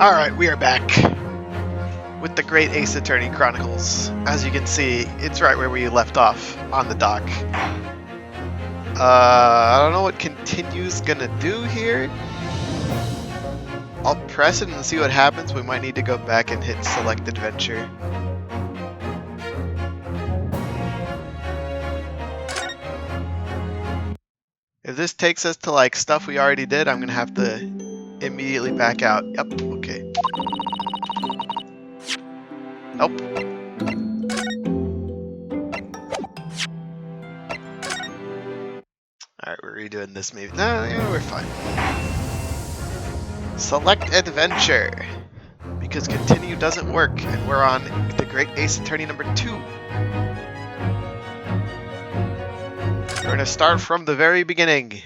Alright, we are back with the Great Ace Attorney Chronicles. As you can see, it's right where we left off, on the dock. I don't know what continue's gonna do here. I'll press it and see what happens. We might need to go back and hit select adventure. If this takes us to like stuff we already did, I'm gonna have to immediately back out. Yep, okay. Nope. Alright, we're redoing this maybe. No, yeah, we're fine. Select adventure. Because continue doesn't work, and we're on the Great Ace Attorney number 2. We're gonna start from the very beginning.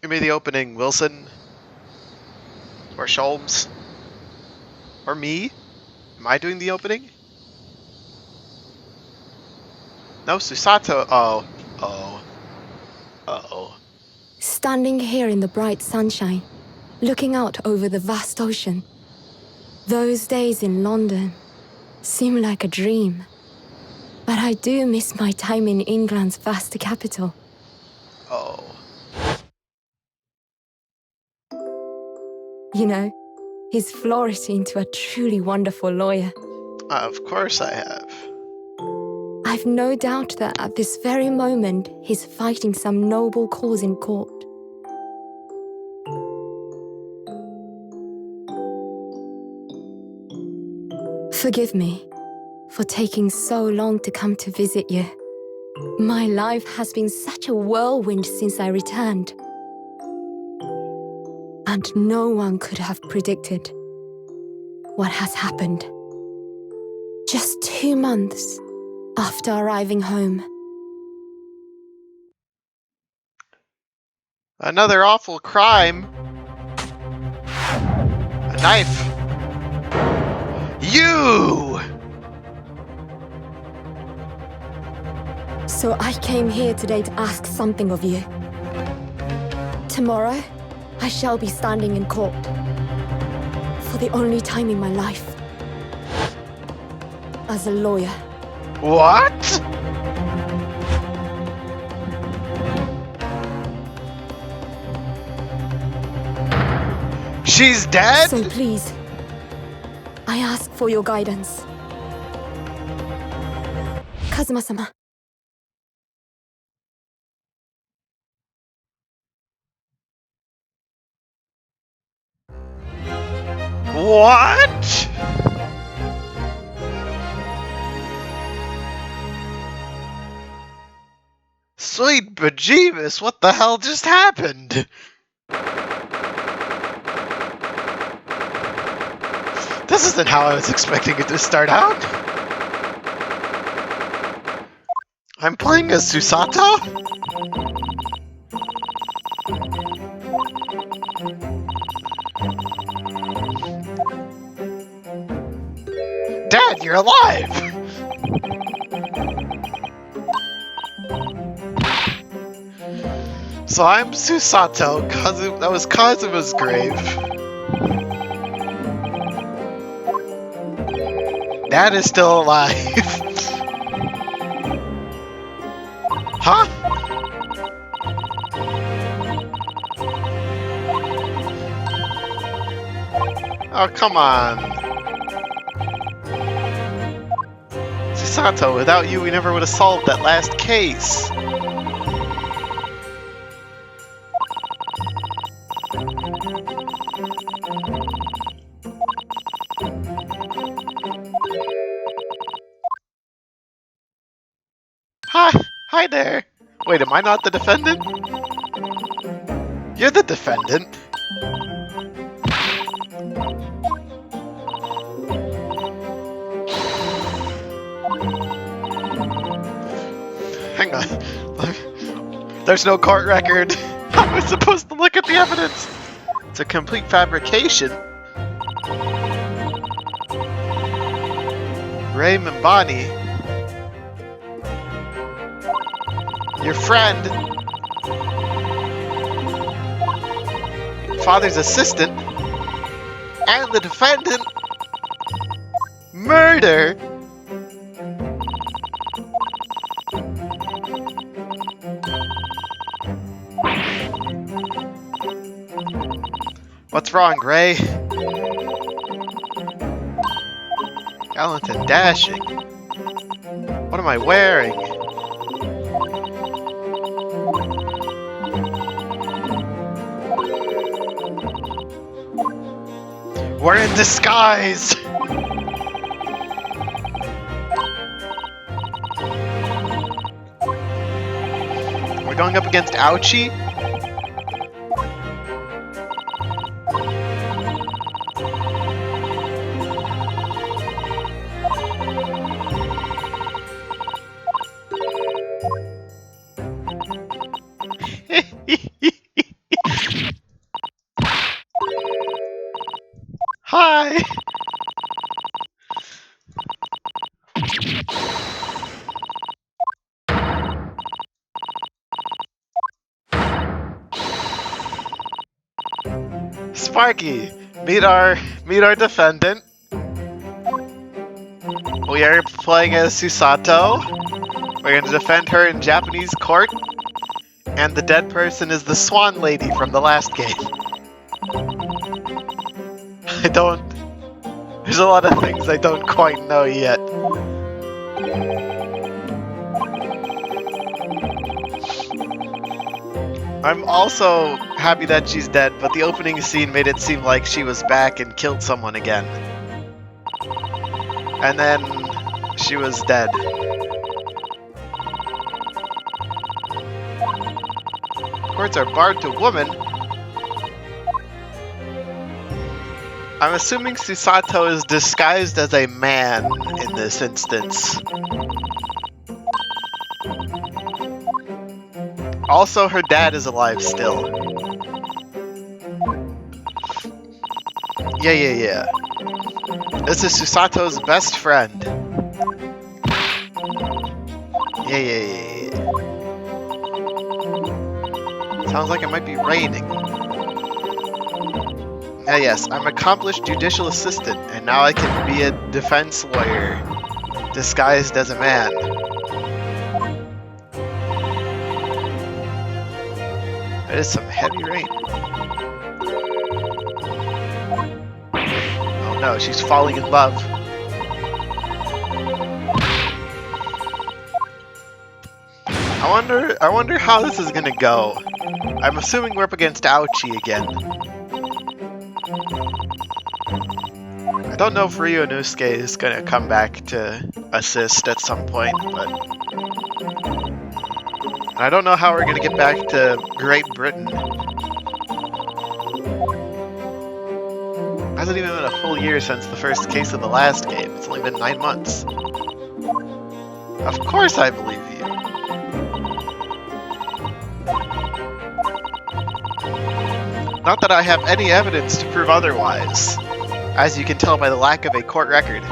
Give me the opening, Wilson. Or Sholmes. Or me. Am I doing the opening? No, Susato. Oh. Oh. Uh-oh. Standing here in the bright sunshine, looking out over the vast ocean. Those days in London seem like a dream. But I do miss my time in England's vast capital. Oh. You know, he's flourished into a truly wonderful lawyer. Of course I have. I've no doubt that at this very moment, he's fighting some noble cause in court. Forgive me for taking so long to come to visit you. My life has been such a whirlwind since I returned. And no one could have predicted what has happened. Just 2 months after arriving home. Another awful crime. A knife. You! So I came here today to ask something of you. Tomorrow, I shall be standing in court. For the only time in my life. As a lawyer. What? She's dead? So please, I ask for your guidance. Kazuma-sama. What? Sweet bejeebus, what the hell just happened? This isn't how I was expecting it to start out. I'm playing as Susato? Dad, you're alive! So I'm Susato, that was Kazuma's grave. Dad is still alive. Huh? Oh, come on. Susato, without you, we never would have solved that last case. Hi there. Wait, am I not the defendant? You're the defendant. Hang on. There's no court record. How am I supposed to look at the evidence? It's a complete fabrication. Ray Mbani. Your friend. Father's assistant and the defendant murder. What's wrong, Gray? Gallant and dashing. What am I wearing? We're in disguise! We're going up against Ouchie? Hi! Sparky, meet our defendant. We are playing as Susato. We're going to defend her in Japanese court. And the dead person is the Swan Lady from the last game. There's a lot of things I don't quite know yet. I'm also happy that she's dead, but the opening scene made it seem like she was back and killed someone again. And then she was dead. Courts are barred to women. I'm assuming Susato is disguised as a man in this instance. Also, her dad is alive still. Yeah. This is Susato's best friend. Yeah. Sounds like it might be raining. Yes, I'm accomplished judicial assistant, and now I can be a defense lawyer, disguised as a man. That is some heavy rain. Oh no, she's falling in love. I wonder how this is gonna go. I'm assuming we're up against Ouchie again. I don't know if Ryunosuke is gonna come back to assist at some point, but I don't know how we're gonna get back to Great Britain. Hasn't even been a full year since the first case of the last game. It's only been 9 months. Of course I believe you. Not that I have any evidence to prove otherwise, as you can tell by the lack of a court record.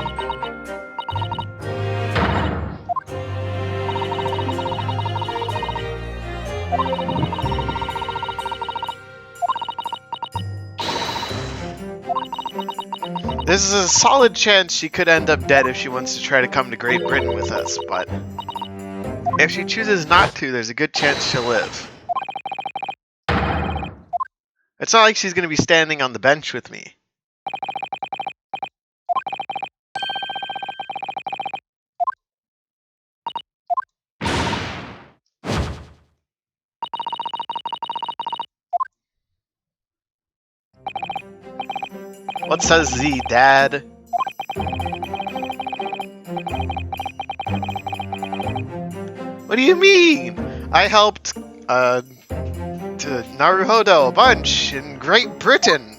This is a solid chance she could end up dead if she wants to try to come to Great Britain with us, but if she chooses not to, there's a good chance she'll live. It's not like she's going to be standing on the bench with me. What says Z, Dad? What do you mean? I helped, to Naruhodo a bunch in Great Britain.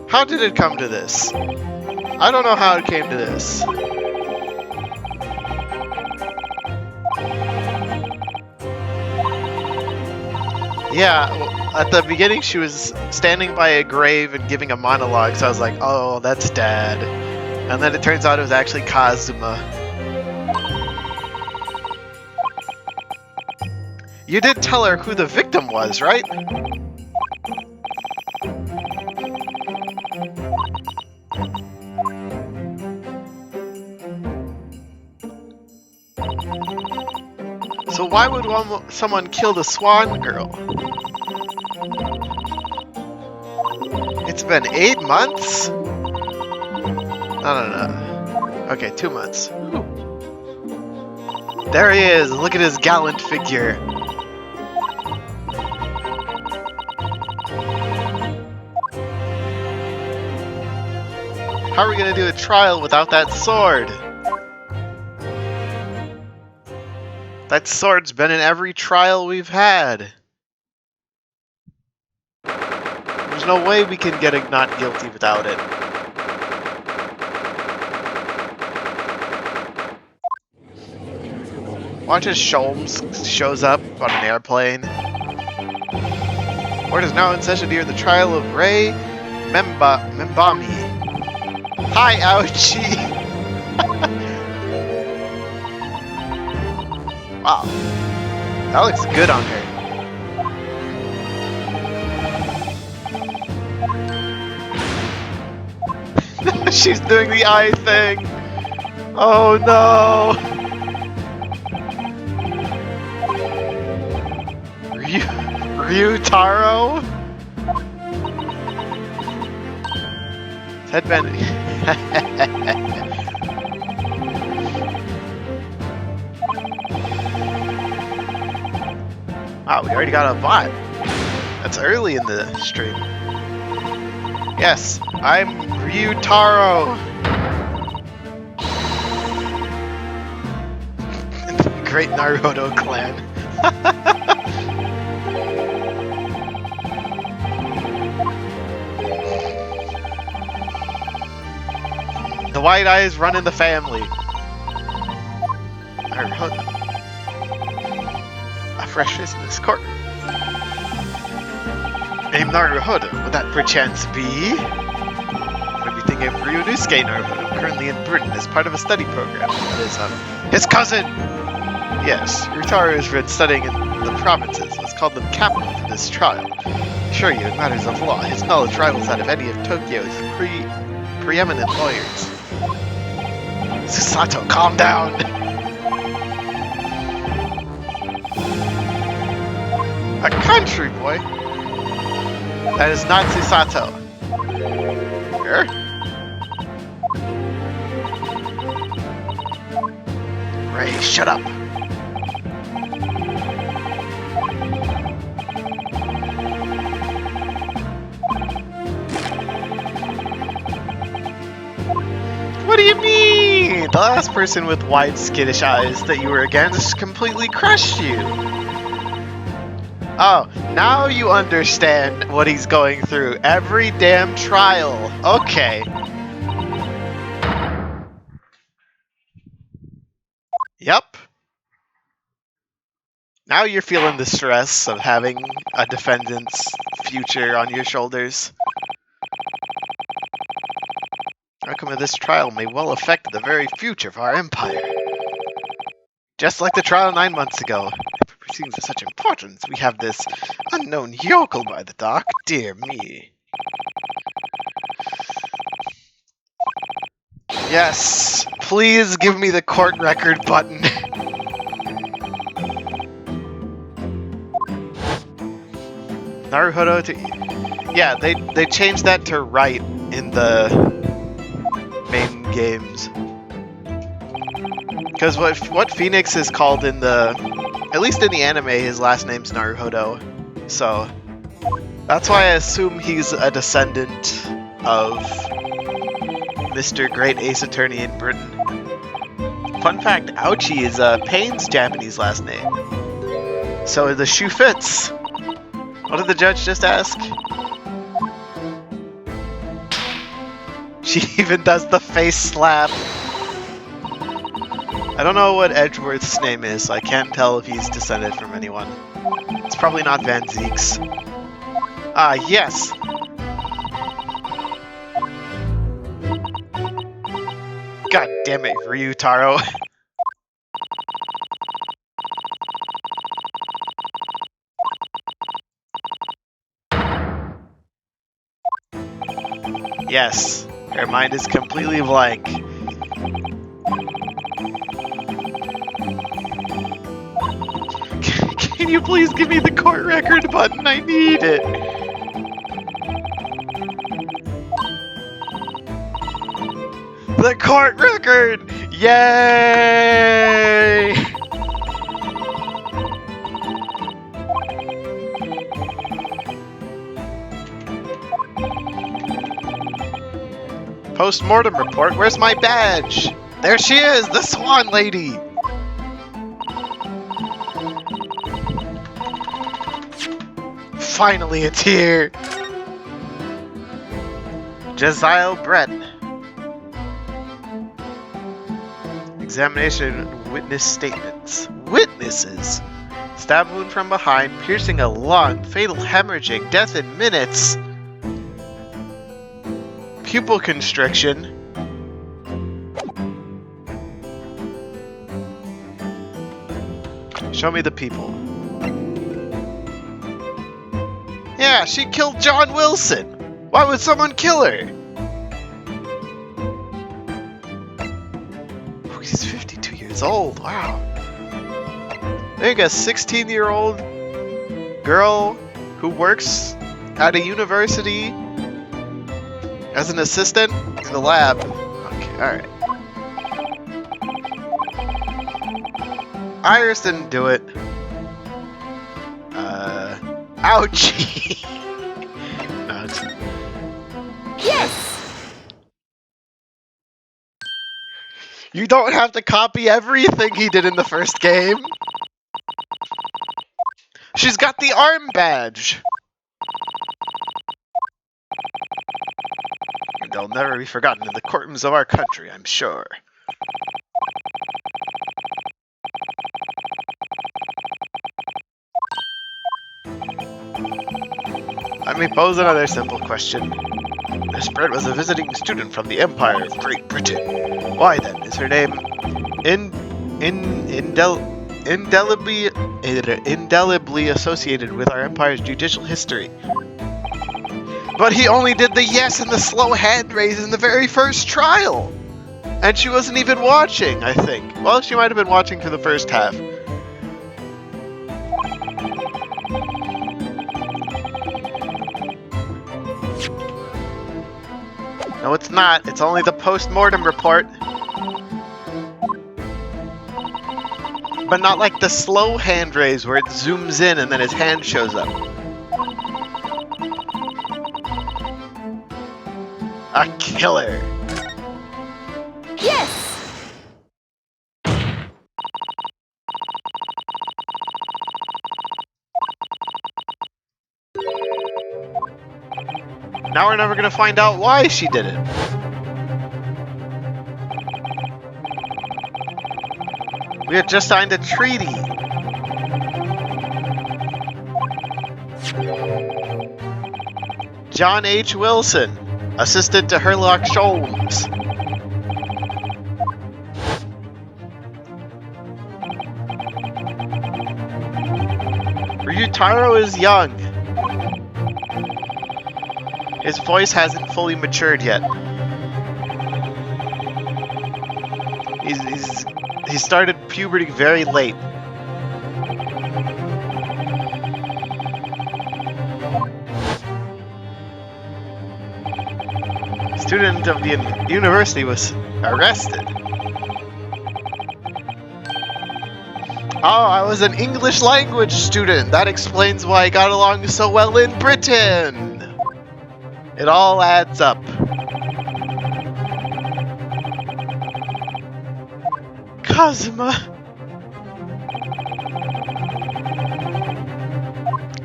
How did it come to this? I don't know how it came to this. Yeah, at the beginning she was standing by a grave and giving a monologue, so I was like, oh, that's Dad. And then it turns out it was actually Kazuma. You did tell her who the victim was, right? So why would someone kill the Swan Girl? It's been 8 months? No. Okay, 2 months. There he is! Look at his gallant figure. How are we gonna do a trial without that sword? That sword's been in every trial we've had. There's no way we can get a not guilty without it. Watch as Sholmes shows up on an airplane. Court is now in session to hear the trial of Ray Membami. Hi, Ouchie! Wow. That looks good on her. She's doing the eye thing! Oh no! Ryutaro? Headband. Wow, we already got a bot. That's early in the stream. Yes, I'm Ryutaro. Great Naruto clan. The white eyes run in the family. Naruto. A fresh face in this court. Name Naruhodo, would that perchance be? Would be thinking of Ryunosuke Naruhodo, currently in Britain as part of a study program. That is, his cousin! Yes, Ryutaro has been studying in the provinces. Let's call them capital for this trial. Assure you, in matters of law, his knowledge rivals that of any of Tokyo's preeminent lawyers. Susato, calm down! A country boy? That is not Susato. Here? Ray, shut up. What do you mean? The last person with wide skittish eyes that you were against completely crushed you. Oh, now you understand what he's going through. Every damn trial. Okay. Yep. Now you're feeling the stress of having a defendant's future on your shoulders. The outcome of this trial may well affect the very future of our empire. Just like the trial 9 months ago. Proceedings of such importance, we have this unknown yokel by the dock. Dear me. Yes, please give me the court record button. Naruhodo to... Yeah, they changed that to right in the main games. Because what Phoenix is called in the... At least in the anime, his last name's Naruhodo. So, that's why I assume he's a descendant of Mr. Great Ace Attorney in Britain. Fun fact, Ouchie is Payne's Japanese last name. So the shoe fits. What did the judge just ask? She even does the face slap. I don't know what Edgeworth's name is, so I can't tell if he's descended from anyone. It's probably not Van Zeek's. Ah, yes! God damn it, Ryutaro. Yes, her mind is completely blank. Can you please give me the court record button? I need it. The court record! Yay! Post-mortem report, where's my badge? There she is, the Swan Lady! Finally, it's here! Jezile Brett. Examination and witness statements. Witnesses! Stab wound from behind, piercing a lung, fatal hemorrhaging, death in minutes. Pupil constriction. Show me the people. Yeah, she killed John Wilson! Why would someone kill her? Oh, he's 52 years old, wow. There you go, a 16-year-old girl who works at a university as an assistant in the lab. Okay, alright. Iris didn't do it. Ouchie! No, it's... Yes! You don't have to copy everything he did in the first game. She's got the arm badge. They'll never be forgotten in the courtrooms of our country, I'm sure. Let me pose another simple question. This bird was a visiting student from the Empire of Great Britain. Why then is her name indelibly associated with our Empire's judicial history? But he only did the yes and the slow hand raise in the very first trial! And she wasn't even watching, I think. Well, she might have been watching for the first half. No, it's not. It's only the post-mortem report. But not like the slow hand raise where it zooms in and then his hand shows up. A killer. Yes! Now we're never gonna find out why she did it. We had just signed a treaty. John H. Wilson, assistant to Herlock Sholmes. Ryutaro is young. His voice hasn't fully matured yet. He started puberty very late. Student of the university was arrested. Oh, I was an English language student. That explains why I got along so well in Britain. It all adds up. Kazuma.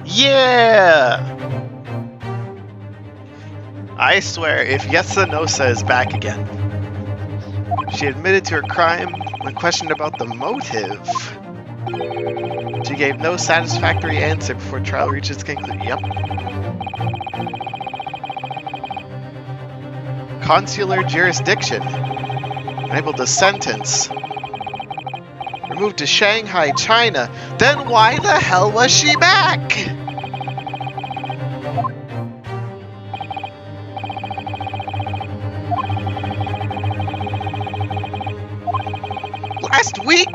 Yeah! I swear, if Yasunosa is back again. She admitted to her crime when questioned about the motive. She gave no satisfactory answer before trial reached its conclusion. Yep. Consular jurisdiction. Unable to sentence. Removed to Shanghai, China. Then why the hell was she back? Last week?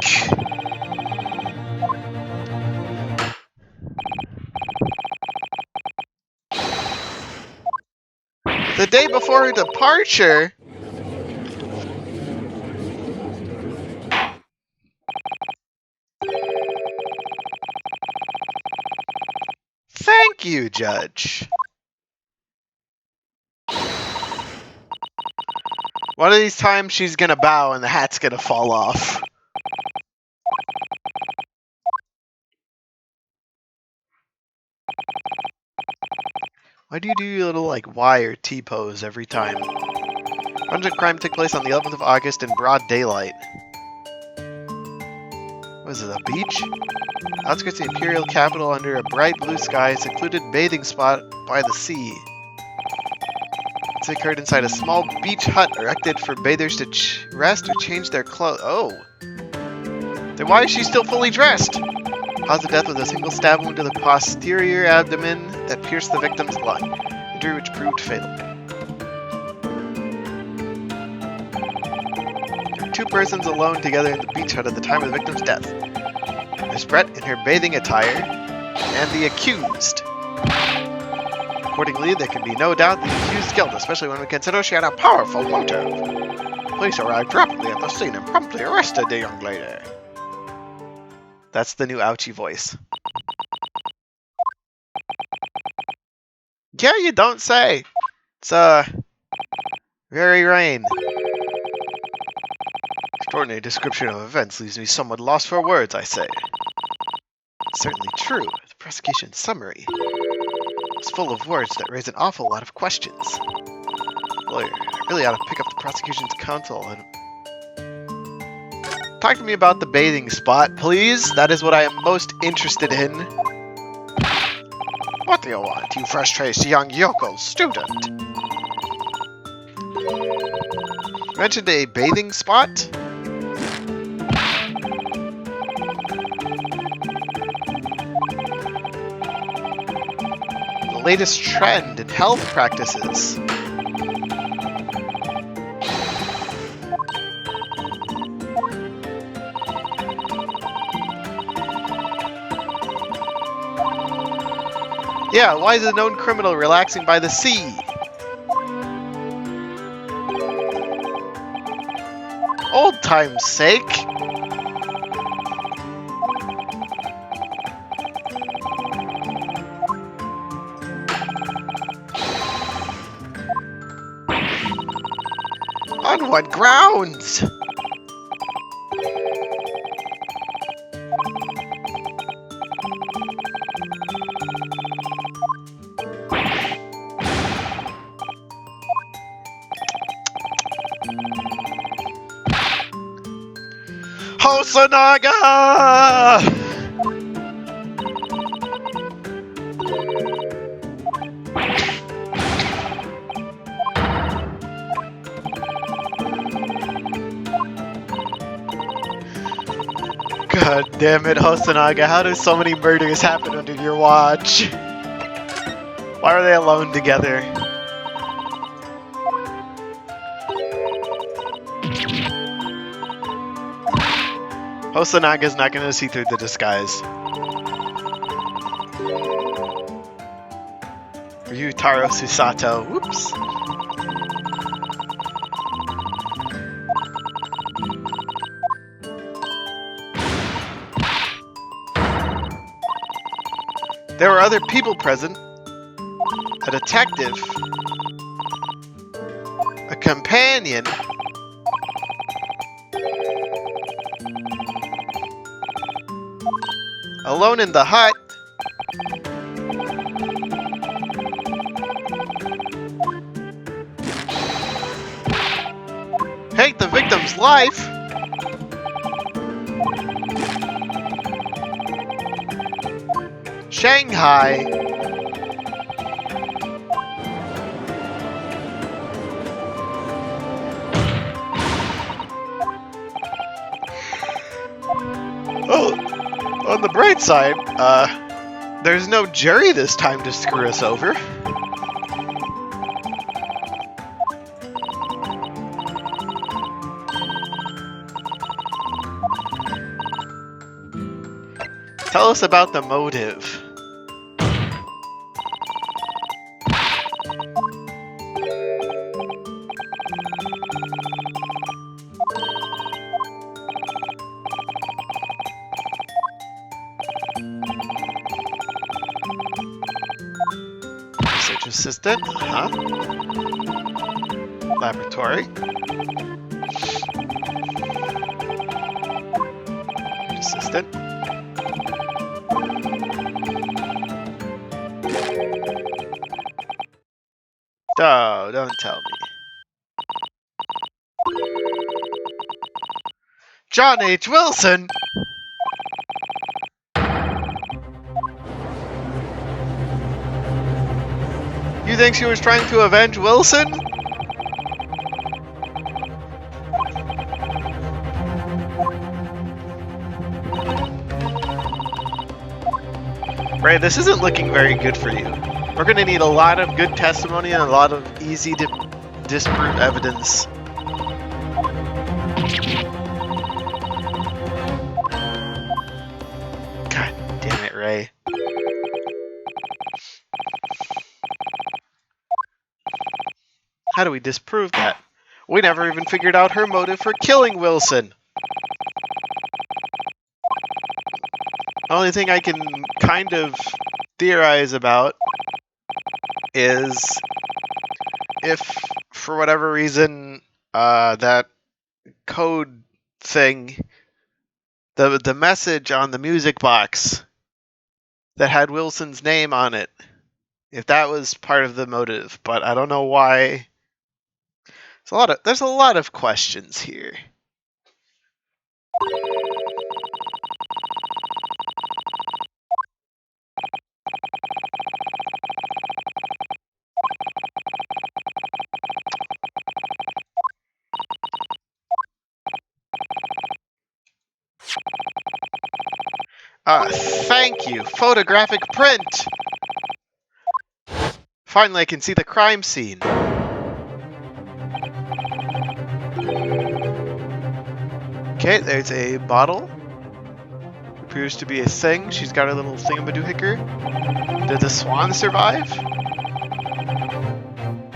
The day before her departure? Thank you, Judge. One of these times she's gonna bow and the hat's gonna fall off. Why do you do your little, like, Y or T pose every time? Abundant crime took place on the 11th of August in broad daylight. What is it, a beach? Outskirts of the imperial capital under a bright blue sky, secluded bathing spot by the sea. It occurred inside a small beach hut erected for bathers to rest or change their clothes. Oh. Then why is she still fully dressed? Caused the death with a single stab wound to the posterior abdomen that pierced the victim's lung, injury which proved fatal. There were two persons alone together in the beach hut at the time of the victim's death. Miss Brett in her bathing attire, and the accused. Accordingly, there can be no doubt the accused guilt, especially when we consider she had a powerful motive. Police arrived rapidly at the scene and promptly arrested the young lady. That's the new ouchie voice. Yeah, you don't say. It's, very rain. Extraordinary description of events leaves me somewhat lost for words, I say. It's certainly true. The prosecution summary is full of words that raise an awful lot of questions. Lawyer, I really ought to pick up the prosecution's counsel and talk to me about the bathing spot, please. That is what I am most interested in. What do you want, you fresh-faced young yokel student? You mentioned a bathing spot? The latest trend in health practices. Yeah, why is a known criminal relaxing by the sea? Old time's sake. On what grounds? Hosanaga! God damn it, Hosanaga, how do so many murders happen under your watch? Why are they alone together? Hosanaga's not gonna see through the disguise. Ryutaro Susato. Whoops. There were other people present. A detective. A companion. Alone in the hut. Hate the victim's life. Shanghai. Oh, on the bright side, there's no jury this time to screw us over. Tell us about the motive. Research assistant, Laboratory. Assistant. Oh, don't tell me. John H. Wilson! You think she was trying to avenge Wilson? Ray, this isn't looking very good for you. We're gonna need a lot of good testimony and a lot of easy to disprove evidence. God damn it, Ray. How do we disprove that? We never even figured out her motive for killing Wilson. The only thing I can kind of theorize about is if, for whatever reason, that code thing, the message on the music box that had Wilson's name on it, if that was part of the motive, but I don't know why. There's a lot of questions here. Thank you. Photographic print. Finally, I can see the crime scene. Okay, there's a bottle. Appears to be a thing. She's got her little thingamadoohicker. Did the swan survive?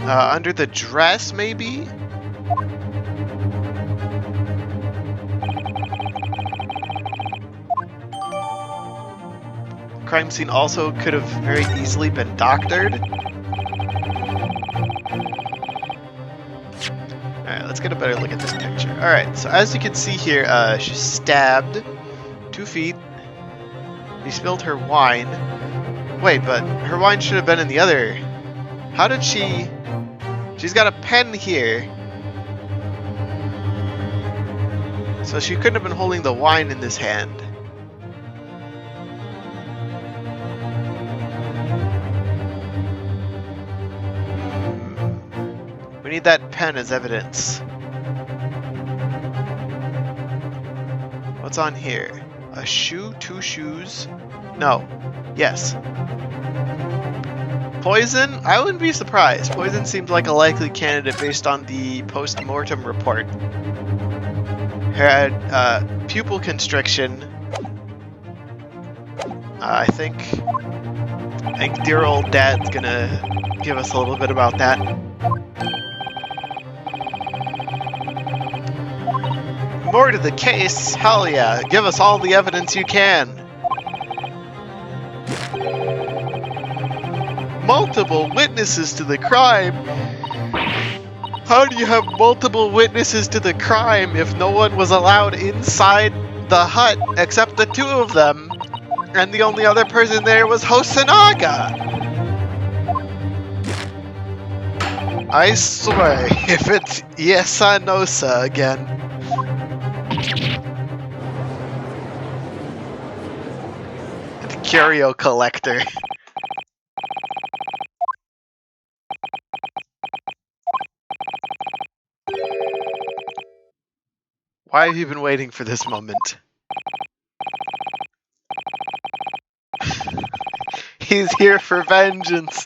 Under the dress, maybe? Crime scene also could have very easily been doctored. Alright, let's get a better look at this picture. Alright, so as you can see here, she's stabbed 2 feet. She spilled her wine. Wait, but her wine should have been in the other. How did she... She's got a pen here. So she couldn't have been holding the wine in this hand. We need that pen as evidence. What's on here? A shoe? 2 shoes? No. Yes. Poison? I wouldn't be surprised. Poison seems like a likely candidate based on the post-mortem report. Her had pupil constriction. I think dear old dad's gonna give us a little bit about that. More to the case? Hell yeah. Give us all the evidence you can. Multiple witnesses to the crime? How do you have multiple witnesses to the crime if no one was allowed inside the hut except the 2 of them? And the only other person there was Hosanaga! I swear, if it's Yesanosa again. curio collector. Why have you been waiting for this moment? He's here for vengeance.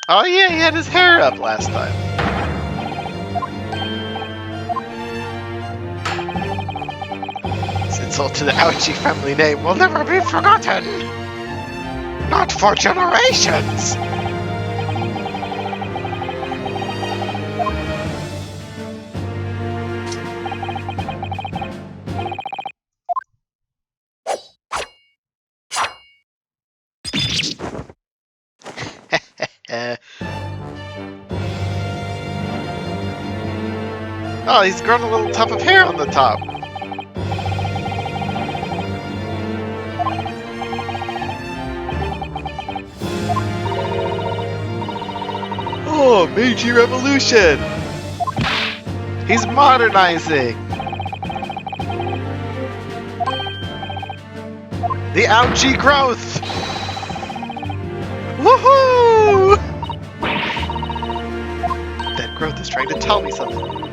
Oh yeah, he had his hair up last time. This insult to the Ouchie family name will never be forgotten. Not for generations. Oh, he's grown a little tuft of hair on the top. Oh, Meiji Revolution! He's modernizing! The Ouchie growth! Woohoo! That growth is trying to tell me something.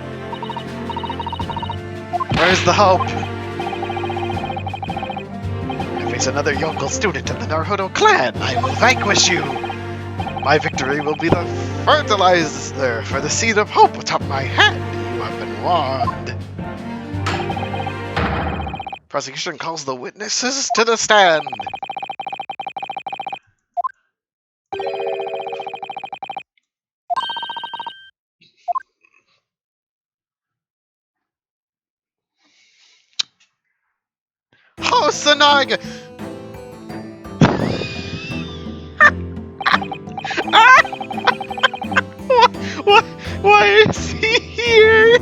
Where's the hope? I face another Yongle student of the Naruhodo clan. I will vanquish you! My victory will be the fertilizer for the seed of hope atop my head. You have been warned. Prosecution calls the witnesses to the stand. Hosanagi! Why is he here?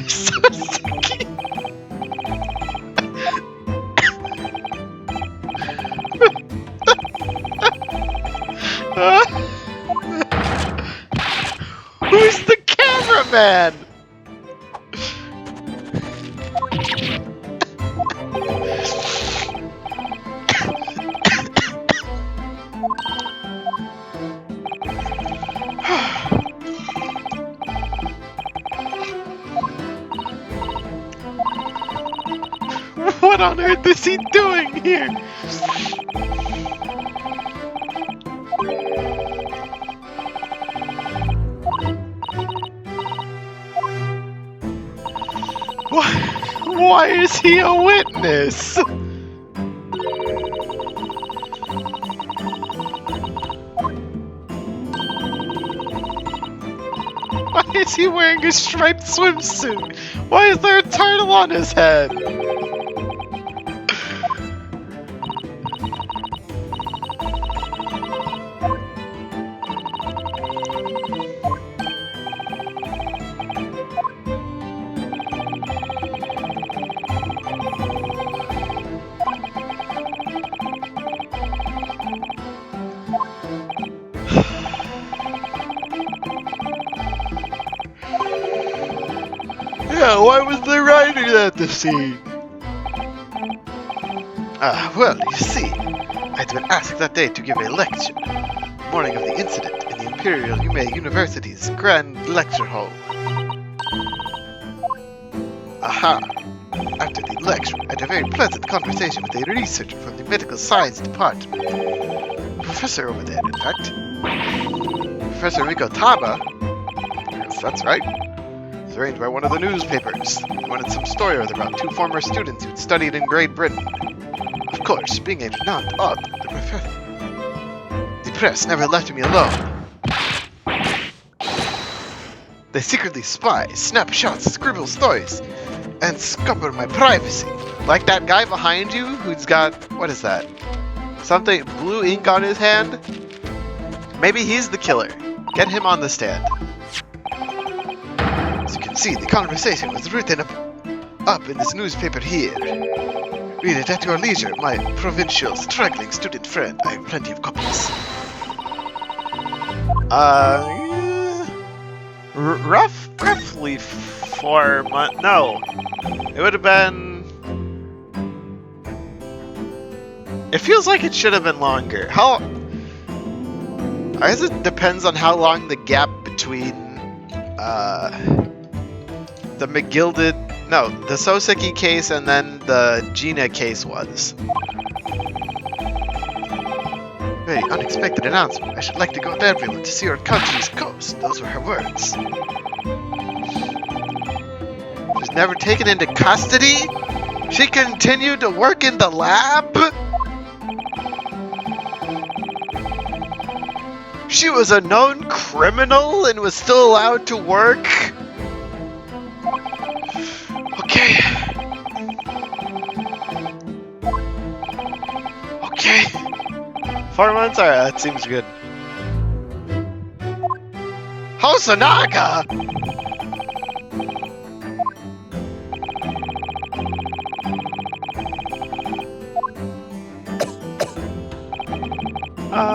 Sasuke! Who's the cameraman? What on earth is he doing here? Why is he a witness? Why is he wearing a striped swimsuit? Why is there a turtle on his head? Yeah, why was the writer at the scene? Well, you see, I'd been asked that day to give a lecture, morning of the incident, in the Imperial Yume University's Grand Lecture Hall. Aha! After the lecture, I had a very pleasant conversation with a researcher from the Medical Science Department. A professor over there, in fact. Professor Riko Taba? Yes, that's right. Arranged by one of the newspapers. They wanted some story about two former students who'd studied in Great Britain. Of course, being a renowned author, the press never left me alone. They secretly spy, snap shots, scribble stories, and scupper my privacy. Like that guy behind you who's got, what is that? Something, blue ink on his hand? Maybe he's the killer. Get him on the stand. As you can see, the conversation was written up in this newspaper here. Read it at your leisure, my provincial, struggling student friend. I have plenty of copies. Roughly 4 months. No, it would have been. It feels like it should have been longer. I guess it depends on how long the gap between the the Soseki case and then the Gina case was. Very unexpected announcement. I should like to go to everyone to see our country's coast. Those were her words. She was never taken into custody? She continued to work in the lab? She was a known criminal and was still allowed to work? Okay. Okay. 4 months? Alright, that seems good. Hosonaga!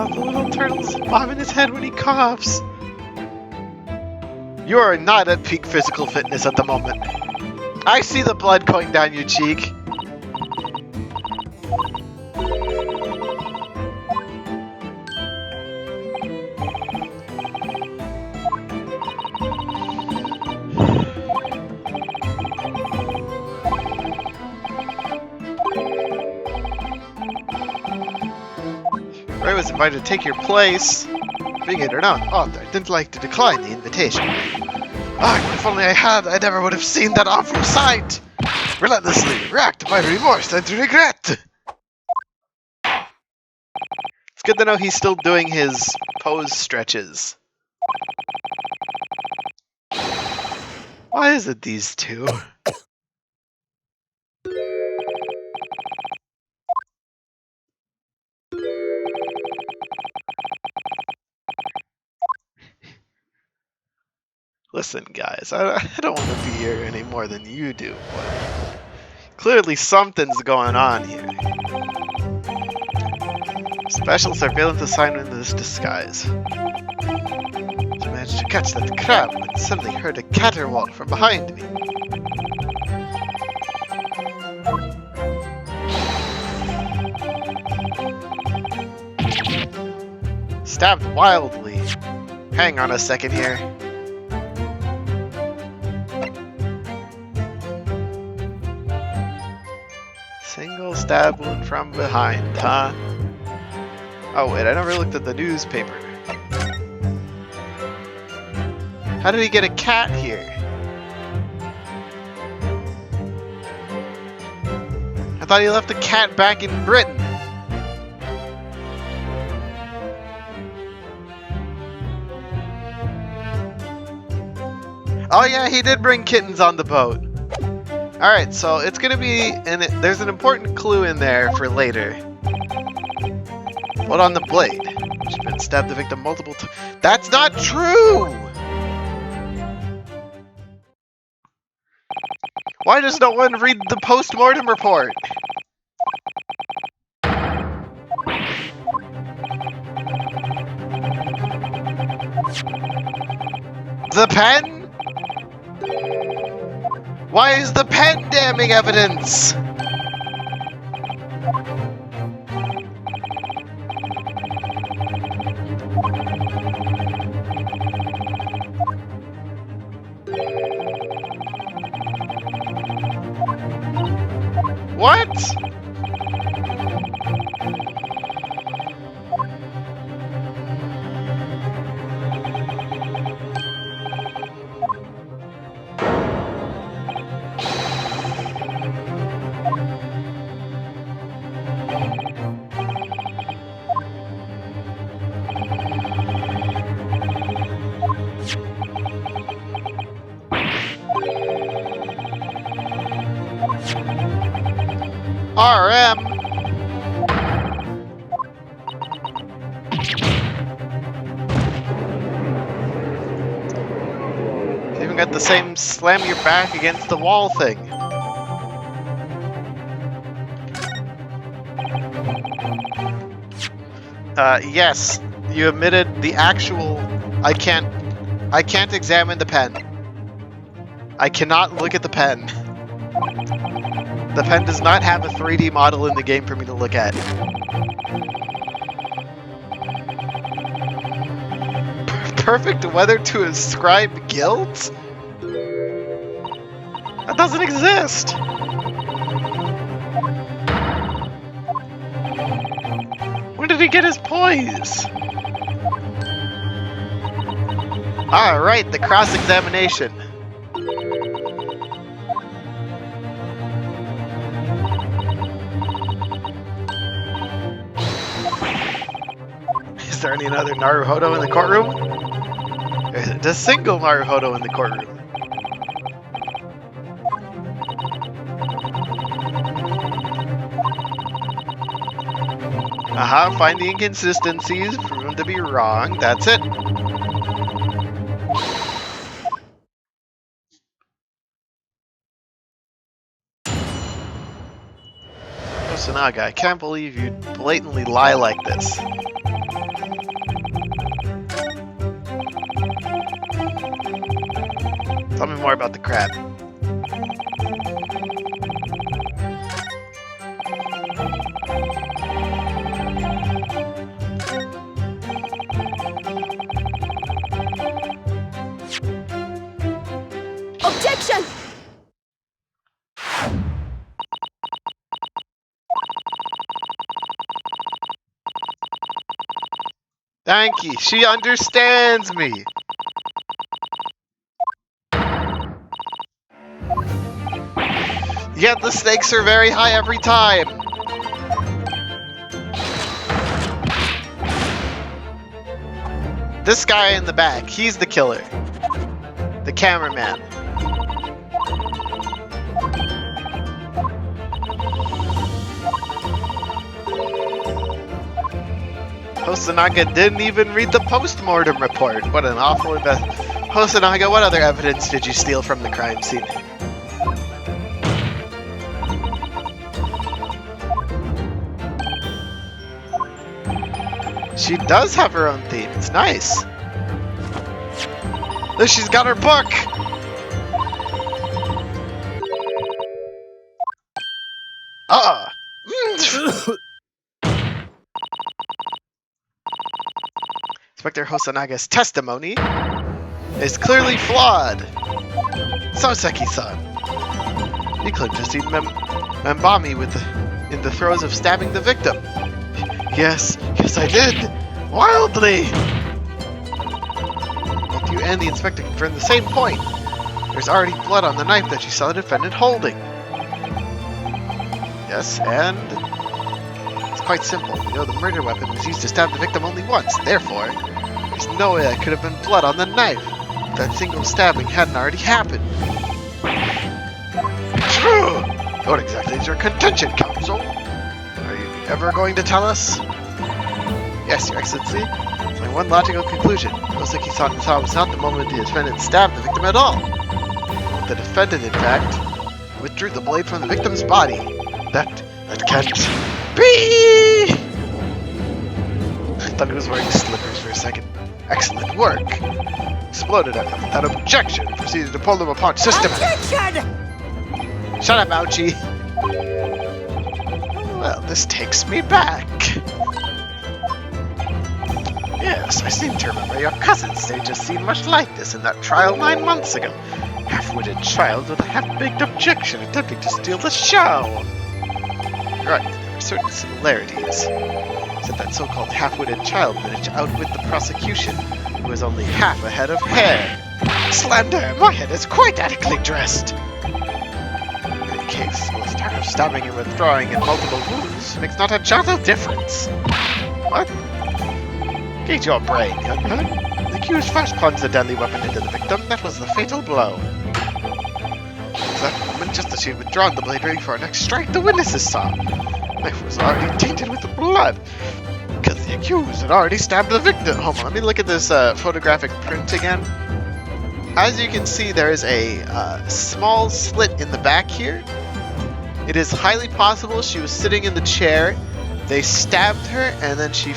The little turtle's bobbing his head when he coughs. You are not at peak physical fitness at the moment. I see the blood going down your cheek. Ray was invited to take your place. Being it or not, Arthur didn't like to decline the invitation. Ah, if only I had, I never would have seen that awful sight. Relentlessly racked by remorse and regret. It's good to know he's still doing his pose stretches. Why is it these two? Listen, guys, I don't want to be here any more than you do, but clearly something's going on here. Special surveillance assignment in this disguise. I managed to catch that crab when suddenly heard a caterwaul from behind me. Stabbed wildly. Hang on a second here. Single stab wound from behind, huh? Oh wait, I never looked at the newspaper. How did he get a cat here? I thought he left the cat back in Britain. Oh yeah, he did bring kittens on the boat. Alright, so it's gonna be, there's an important clue in there for later. What on the blade? She's been stabbed the victim multiple times. That's not true! Why does no one read the post-mortem report? The pen? Why is the pen damning evidence? What? RM. Even got the same slam your back against the wall thing. Yes, you admitted the actual I I can't examine the pen. I cannot look at the pen. The pen does not have a 3D model in the game for me to look at. Perfect weather to ascribe guilt? That doesn't exist! Where did he get his poise? Alright, the cross-examination. Is there any other Naruhodo in the courtroom? There's a single Naruhodo in the courtroom. Find the inconsistencies, prove them to be wrong, that's it. Osanaga, I can't believe you blatantly lie like this. Tell me more about the crab. Objection! Thank you, she understands me. Yet the stakes are very high every time. This guy in the back, he's the killer. The cameraman. Hosanaga didn't even read the post-mortem report. What an awful event. Hosanaga, what other evidence did you steal from the crime scene? She does have her own theme. It's nice. Look, she's got her book! Inspector Hosanaga's testimony is clearly flawed. Soseki-san. He claimed to see Membami in the throes of stabbing the victim. Yes I did! Wildly! Both you and the inspector confirm the same point. There's already blood on the knife that you saw the defendant holding. Yes, and... it's quite simple. You know, the murder weapon was used to stab the victim only once. Therefore, there's no way that could have been blood on the knife. That single stabbing hadn't already happened. True! What exactly is your contention, counsel? Are you ever going to tell us? Yes, Your Excellency. It's my one logical conclusion. Oseki-san saw was not the moment the defendant stabbed the victim at all. The defendant, in fact, withdrew the blade from the victim's body. That can't be! I thought he was wearing slippers for a second. Excellent work! Exploded at them without objection, proceeded to pull them apart systematically. Shut up, Ouchie! Well, this takes me back. Yes, I seem to remember your cousin staged a scene much like this in that trial 9 months ago. Half-witted child with a half-baked objection attempting to steal the show. Right, there are certain similarities. Except that so-called half-witted child managed to outwit the prosecution, who was only half a head of hair. Slander, my head is quite adequately dressed. In any case, both time of stabbing and withdrawing in multiple wounds makes not a jot of difference. What? Gauge your brain, young man. The accused first plunged the deadly weapon into the victim. That was the fatal blow. At that moment, just as she had withdrawn the blade ready for her next strike, the witnesses saw. The knife was already tainted with the blood, because the accused had already stabbed the victim. Hold on, let me look at this photographic print again. As you can see, there is a small slit in the back here. It is highly possible she was sitting in the chair. They stabbed her, and then she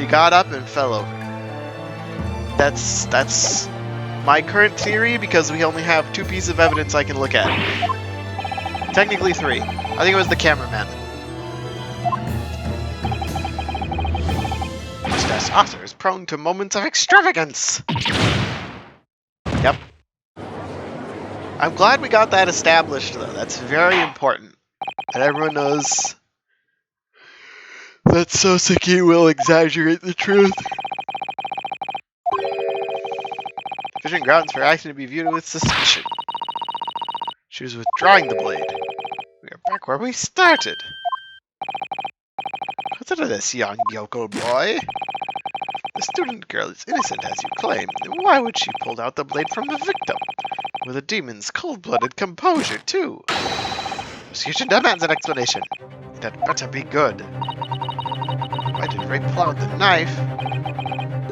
got up and fell over. That's my current theory because we only have 2 pieces of evidence I can look at. Technically 3. I think it was the cameraman. This author is prone to moments of extravagance. Yep. I'm glad we got that established, though. That's very important. And everyone knows that Soseki will exaggerate the truth. Sufficient grounds for action to be viewed with suspicion. She was withdrawing the blade. We are back where we started. Consider this, young yokel boy. The student girl is innocent, as you claim. Why would she pull out the blade from the victim? With a demon's cold-blooded composure, too. Prosecution demands an explanation. It had better be good. Why did Ray pull out the knife?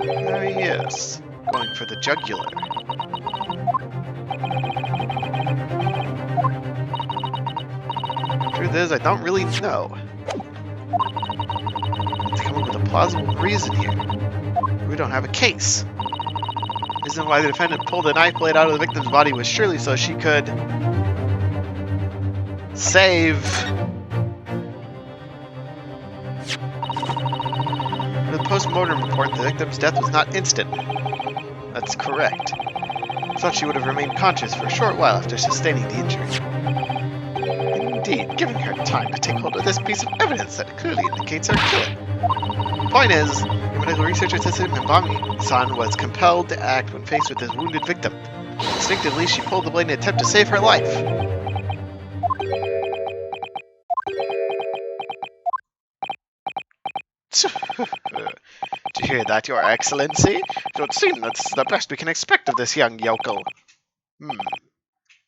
Oh, yes. Going for the jugular. Truth is, I don't really know. Let's come up with a plausible reason here. We don't have a case. The reason why the defendant pulled the knife blade out of the victim's body was surely so she could save. In the post-mortem report, the victim's death was not instant. That's correct. I thought she would have remained conscious for a short while after sustaining the injury. Indeed, giving her time to take hold of this piece of evidence that clearly indicates her killing. The point is, the medical researcher says that Mbami-san was compelled to act when faced with his wounded victim. Instinctively, she pulled the blade in an attempt to save her life. Did you hear that, Your Excellency? It would seem that's the best we can expect of this young yokel.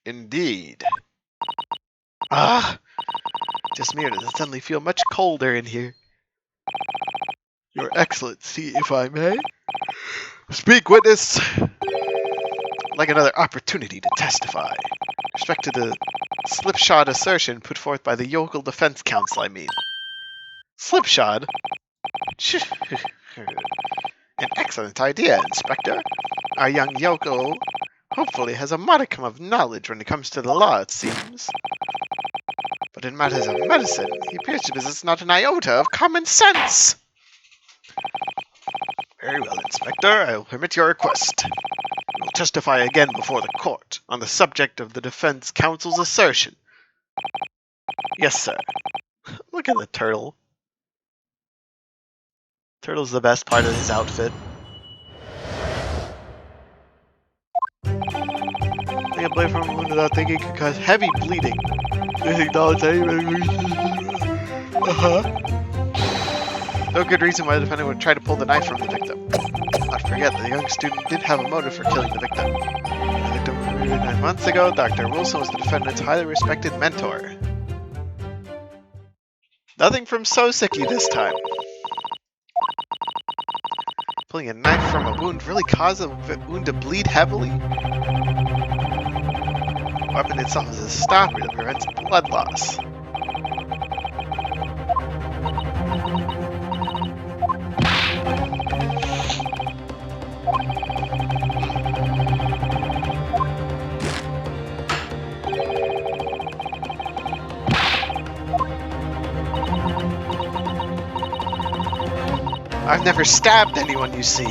Indeed. Just me, does it suddenly feel much colder in here? Your Excellency, if I may. Speak, witness! I'd like another opportunity to testify. With respect to the slipshod assertion put forth by the yokel defense counsel, I mean. Slipshod? An excellent idea, Inspector. Our young yokel hopefully has a modicum of knowledge when it comes to the law, it seems. But in matters of medicine, he appears to possess not an iota of common sense. Very well, Inspector. I will permit your request. You will testify again before the court on the subject of the defense counsel's assertion. Yes, sir. Look at the turtle. Turtle's the best part of his outfit. Take a blade from a wound without thinking could cause heavy bleeding. Please acknowledge any No good reason why the defendant would try to pull the knife from the victim. Not forget that the young student did have a motive for killing the victim. The victim was murdered 9 months ago. Dr. Wilson was the defendant's highly respected mentor. Nothing from Soseki this time. Pulling a knife from a wound really caused a wound to bleed heavily? The weapon itself is a stopper that prevents blood loss. I've never stabbed anyone, you see.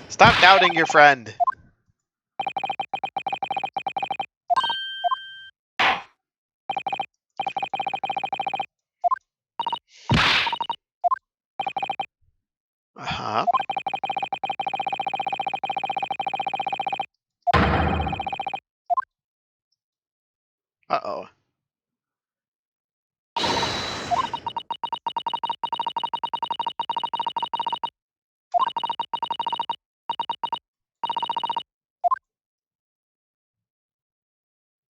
Stop doubting your friend. Uh-huh. Uh-oh.